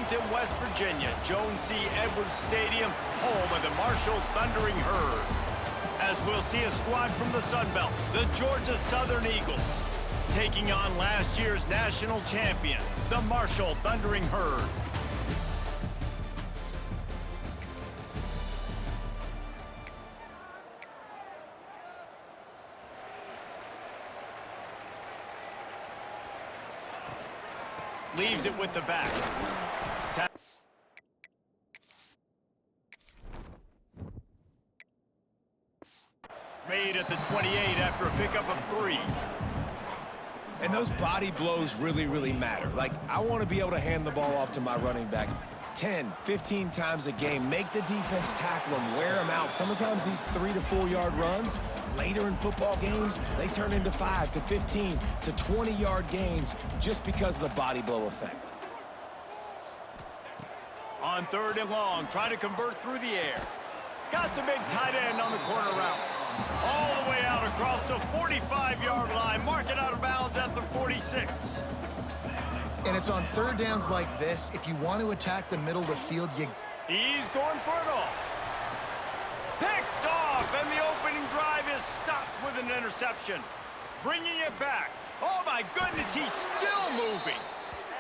Arlington, West Virginia, Jones C. Edwards Stadium, home of the Marshall Thundering Herd. As we'll see a squad from the Sun Belt, the Georgia Southern Eagles, taking on last year's national champions, the Marshall Thundering Herd. Leaves it with the back. Made at the 28 after a pickup of 3. And those body blows really matter. Like, I want to be able to hand the ball off to my running back 10, 15 times a game. Make the defense tackle them, wear them out. Sometimes these 3 to 4 yard runs, later in football games, they turn into 5 to 15 to 20 yard gains just because of the body blow effect. On 3rd and long, try to convert through the air. Got the big tight end on the corner route. All the way out across the 45-yard line. Mark it out of bounds at the 46. And it's on 3rd downs like this. If you want to attack the middle of the field, He's going for it all. Picked off, and the opening drive is stopped with an interception. Bringing it back. Oh, my goodness, he's still moving.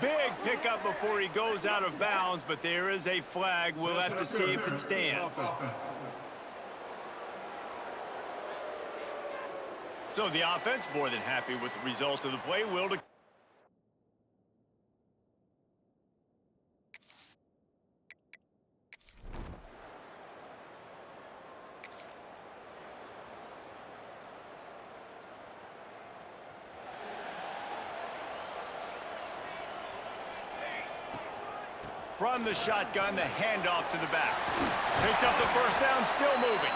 Big pickup before he goes out of bounds, but there is a flag. We'll have to see if it stands. So the offense more than happy with the result of the play. From the shotgun, the handoff to the back. Picks up the first down, still moving.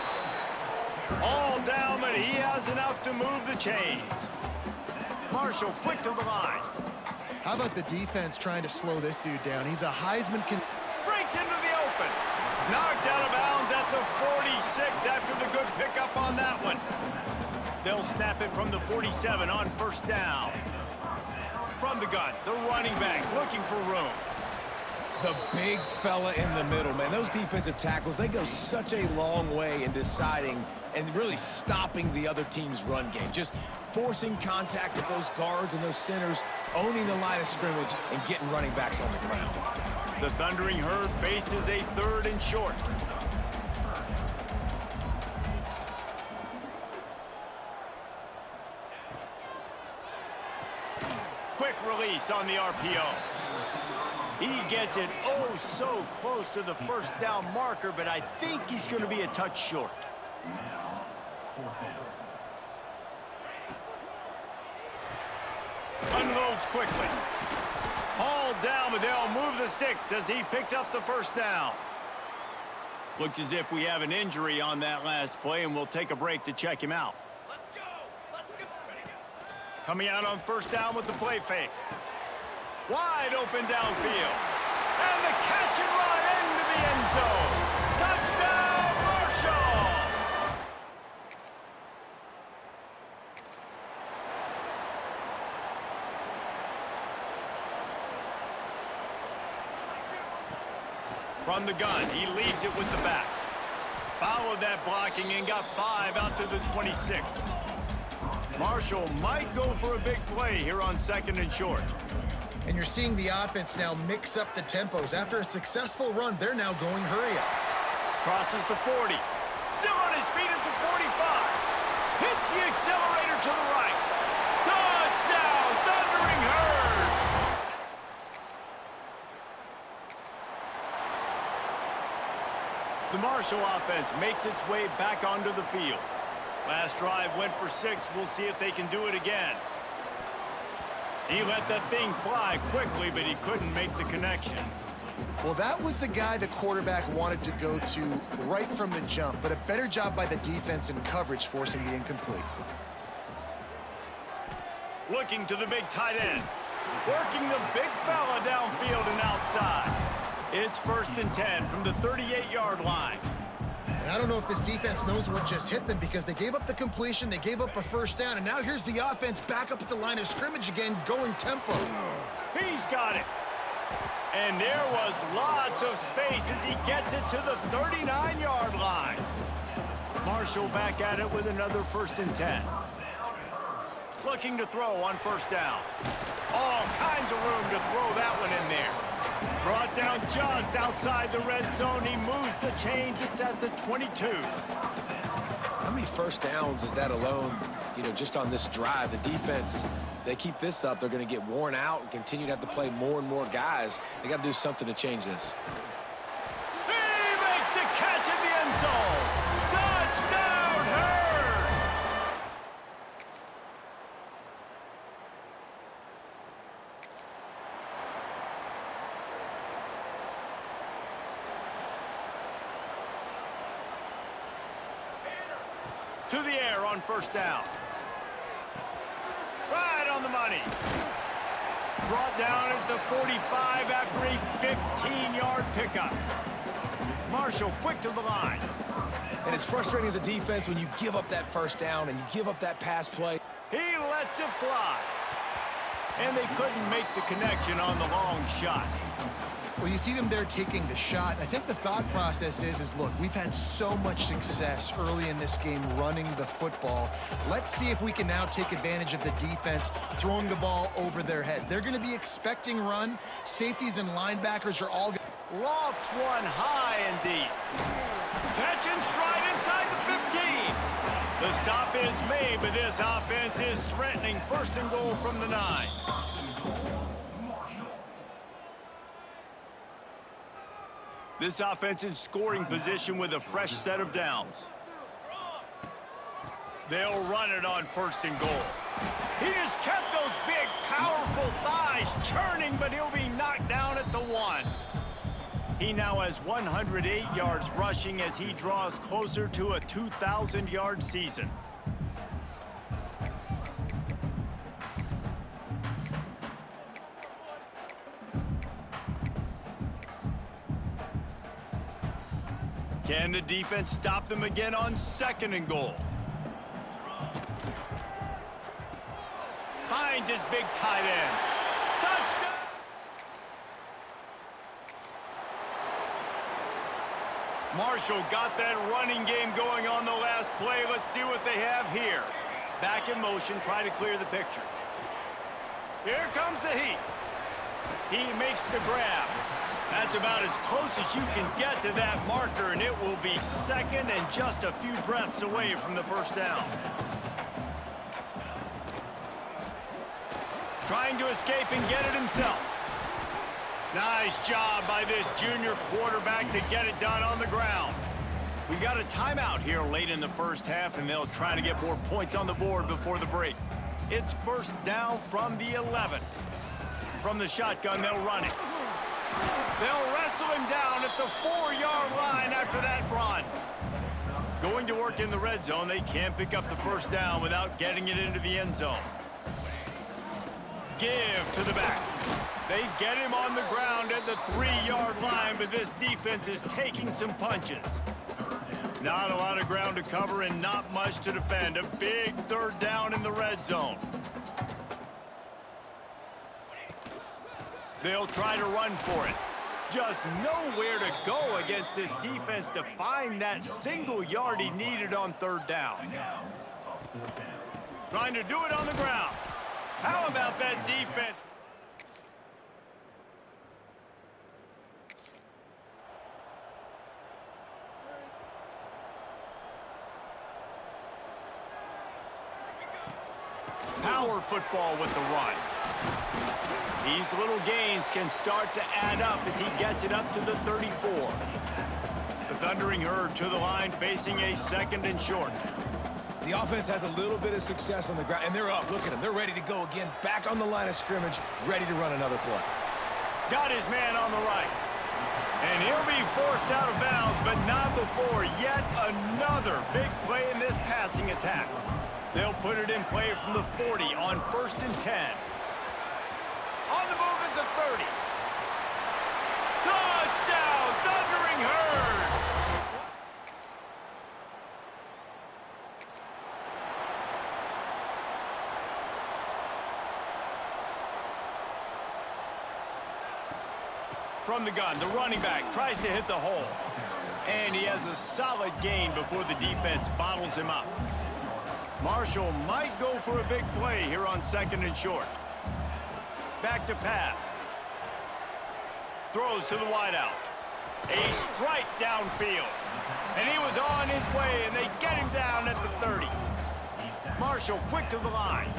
All down, but he has enough to move the chains. Marshall quick to the line. How about the defense trying to slow this dude down? He's a Heisman breaks into the open. Knocked out of bounds at the 46 after the good pickup on that one. They'll snap it from the 47 on 1st down. From the gun, the running back looking for room. The big fella in the middle, man. Those defensive tackles, they go such a long way in deciding and really stopping the other team's run game. Just forcing contact with those guards and those centers, owning the line of scrimmage, and getting running backs on the ground. The Thundering Herd faces a 3rd and short. Quick release on the RPO. He gets it oh so close to the 1st down marker, but I think he's going to be a touch short. Unloads quickly. All down, but they'll move the sticks as he picks up the 1st down. Looks as if we have an injury on that last play, and we'll take a break to check him out. Let's go. Ready to go. Coming out on 1st down with the play fake. Wide open downfield. And the catch and run into the end zone. Touchdown, Marshall! From the gun, he leaves it with the back. Followed that blocking and got 5 out to the 26. Marshall might go for a big play here on 2nd and short. And you're seeing the offense now mix up the tempos. After a successful run, they're now going hurry up. Crosses the 40. Still on his feet at the 45. Hits the accelerator to the right. Touchdown, Thundering Herd! The Marshall offense makes its way back onto the field. Last drive went for 6. We'll see if they can do it again. He let that thing fly quickly, but he couldn't make the connection. Well, that was the guy the quarterback wanted to go to right from the jump, but a better job by the defense in coverage forcing the incomplete. Looking to the big tight end. Working the big fella downfield and outside. It's 1st and 10 from the 38-yard line. And I don't know if this defense knows what just hit them because they gave up the completion, they gave up a 1st down, and now here's the offense back up at the line of scrimmage again, going tempo. He's got it. And there was lots of space as he gets it to the 39-yard line. Marshall back at it with another 1st and 10. Looking to throw on 1st down. All kinds of room to throw that one in there. Brought down just outside the red zone. He moves the chains. It's at the 22. How many 1st downs is that alone, just on this drive? The defense, they keep this up, they're going to get worn out and continue to have to play more and more guys. They got to do something to change this. He makes the catch in the end zone. Touchdown, Herd! To the air on 1st down. Right on the money. Brought down at the 45 after a 15-yard pickup. Marshall quick to the line. And it's frustrating as a defense when you give up that 1st down and you give up that pass play. He lets it fly. And they couldn't make the connection on the long shot. Well, you see them there taking the shot. I think the thought process is look, we've had so much success early in this game running the football. Let's see if we can now take advantage of the defense throwing the ball over their heads. They're going to be expecting run. Safeties and linebackers are all Lofts one high and deep. Catch and stride inside the 15. The stop is made, but this offense is threatening 1st and goal from the 9. This offense in scoring position with a fresh set of downs. They'll run it on 1st and goal. He has kept those big, powerful thighs churning, but he'll be knocked down at the 1. He now has 108 yards rushing as he draws closer to a 2,000-yard season. Can the defense stop them again on 2nd and goal? Finds his big tight end. Touchdown! Marshall got that running game going on the last play. Let's see what they have here. Back in motion, try to clear the picture. Here comes the heat. He makes the grab. That's about as close as you can get to that marker, and it will be 2nd and just a few breaths away from the 1st down. Trying to escape and get it himself. Nice job by this junior quarterback to get it done on the ground. We got a timeout here late in the 1st half, and they'll try to get more points on the board before the break. It's 1st down from the 11. From the shotgun, they'll run it. They'll wrestle him down at the 4-yard line after that run. Going to work in the red zone, they can't pick up the 1st down without getting it into the end zone. Give to the back. They get him on the ground at the 3-yard line, but this defense is taking some punches. Not a lot of ground to cover and not much to defend. A big 3rd down in the red zone. They'll try to run for it. Just nowhere to go against this defense to find that single yard he needed on 3rd down. Trying to do it on the ground. How about that defense? Power football with the run. These little gains can start to add up as he gets it up to the 34. The Thundering Herd to the line facing a 2nd and short. The offense has a little bit of success on the ground, and they're up. Look at them. They're ready to go again. Back on the line of scrimmage, ready to run another play. Got his man on the right. And he'll be forced out of bounds, but not before yet another big play in this passing attack. They'll put it in play from the 40 on 1st and 10. On the move at the 30. Touchdown, Thundering Herd! From the gun, the running back tries to hit the hole. And he has a solid gain before the defense bottles him up. Marshall might go for a big play here on 2nd and short. Back to pass. Throws to the wideout. A strike downfield. And he was on his way, and they get him down at the 30. Marshall quick to the line.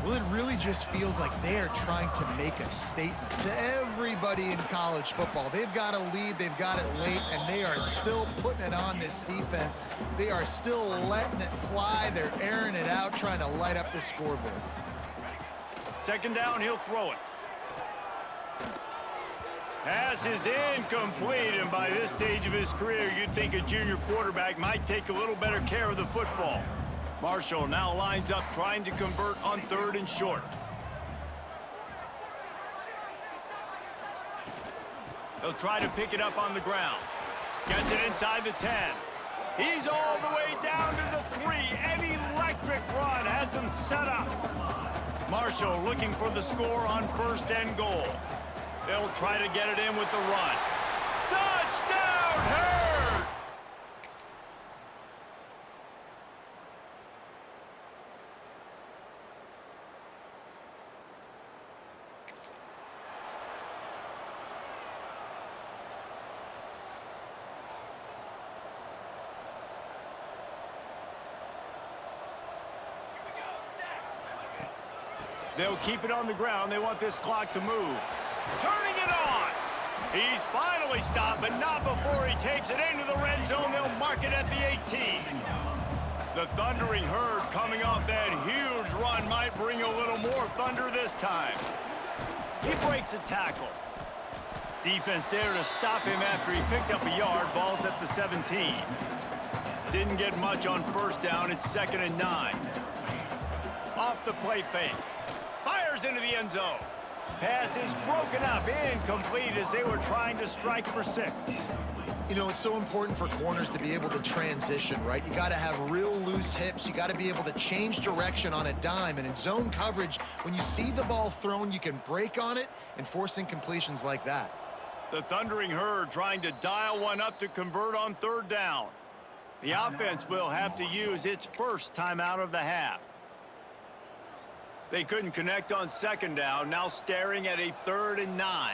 Well, it really just feels like they are trying to make a statement to everybody in college football. They've got a lead, they've got it late, and they are still putting it on this defense. They are still letting it fly. They're airing it out, trying to light up the scoreboard. 2nd down, he'll throw it. Pass is incomplete, and by this stage of his career, you'd think a junior quarterback might take a little better care of the football. Marshall now lines up trying to convert on 3rd and short. They'll try to pick it up on the ground. Gets it inside the 10. He's all the way down to the 3. An electric run has him set up. Marshall looking for the score on 1st and goal. They'll try to get it in with the run. Touchdown, Herd! They'll keep it on the ground. They want this clock to move. Turning it on. He's finally stopped, but not before he takes it into the red zone. They'll mark it at the 18. The Thundering Herd coming off that huge run might bring a little more thunder this time. He breaks a tackle. Defense there to stop him after he picked up a yard. Ball's at the 17. Didn't get much on 1st down. It's 2nd and 9. Off the play fake. Fires into the end zone. Pass is broken up, incomplete as they were trying to strike for 6. You know, it's so important for corners to be able to transition, right? You got to have real loose hips. You got to be able to change direction on a dime. And in zone coverage, when you see the ball thrown, you can break on it and force incompletions like that. The Thundering Herd trying to dial one up to convert on 3rd down. The offense will have to use its first timeout of the half. They couldn't connect on 2nd down, now staring at a 3rd and 9.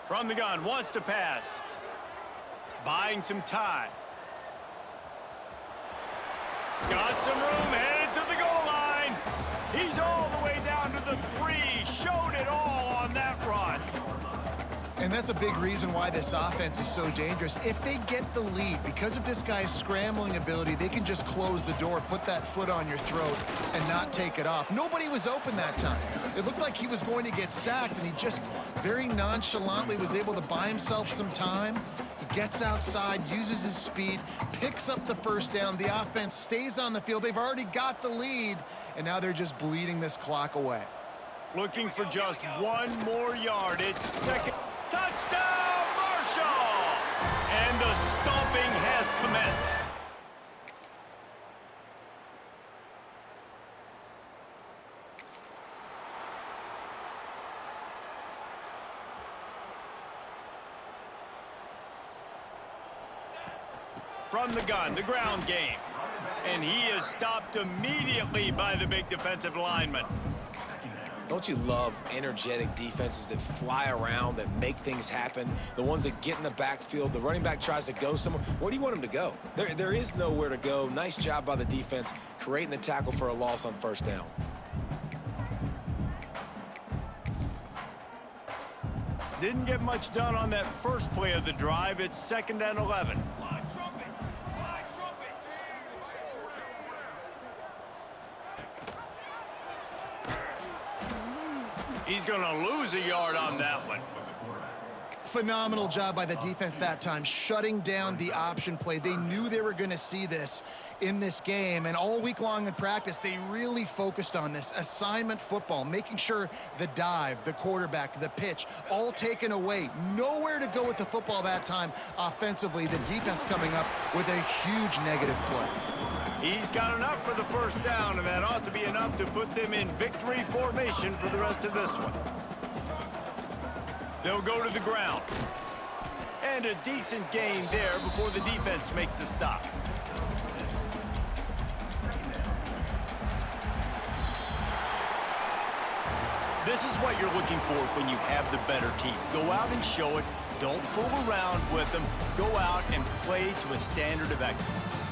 From the gun, wants to pass. Buying some time. Got some room, headed to the goal line. He's all the way down to the 3. Showed it all on that run. And that's a big reason why this offense is so dangerous. If they get the lead, because of this guy's scrambling ability, they can just close the door, put that foot on your throat, and not take it off. Nobody was open that time. It looked like he was going to get sacked, and he just very nonchalantly was able to buy himself some time. He gets outside, uses his speed, picks up the 1st down. The offense stays on the field. They've already got the lead, and now they're just bleeding this clock away. Looking for just 1 more yard. It's 2nd. Touchdown, Marshall! And the stomping has commenced. From the gun, the ground game. And he is stopped immediately by the big defensive lineman. Don't you love energetic defenses that fly around, that make things happen? The ones that get in the backfield, the running back tries to go somewhere. Where do you want him to go? There is nowhere to go. Nice job by the defense, creating the tackle for a loss on 1st down. Didn't get much done on that first play of the drive. It's 2nd and 11. He's going to lose a yard on that one. Phenomenal job by the defense that time, shutting down the option play. They knew they were going to see this in this game, and all week long in practice, they really focused on this assignment football, making sure the dive, the quarterback, the pitch, all taken away. Nowhere to go with the football that time offensively. The defense coming up with a huge negative play. He's got enough for the 1st down, and that ought to be enough to put them in victory formation for the rest of this one. They'll go to the ground. And a decent gain there before the defense makes the stop. This is what you're looking for when you have the better team. Go out and show it. Don't fool around with them. Go out and play to a standard of excellence.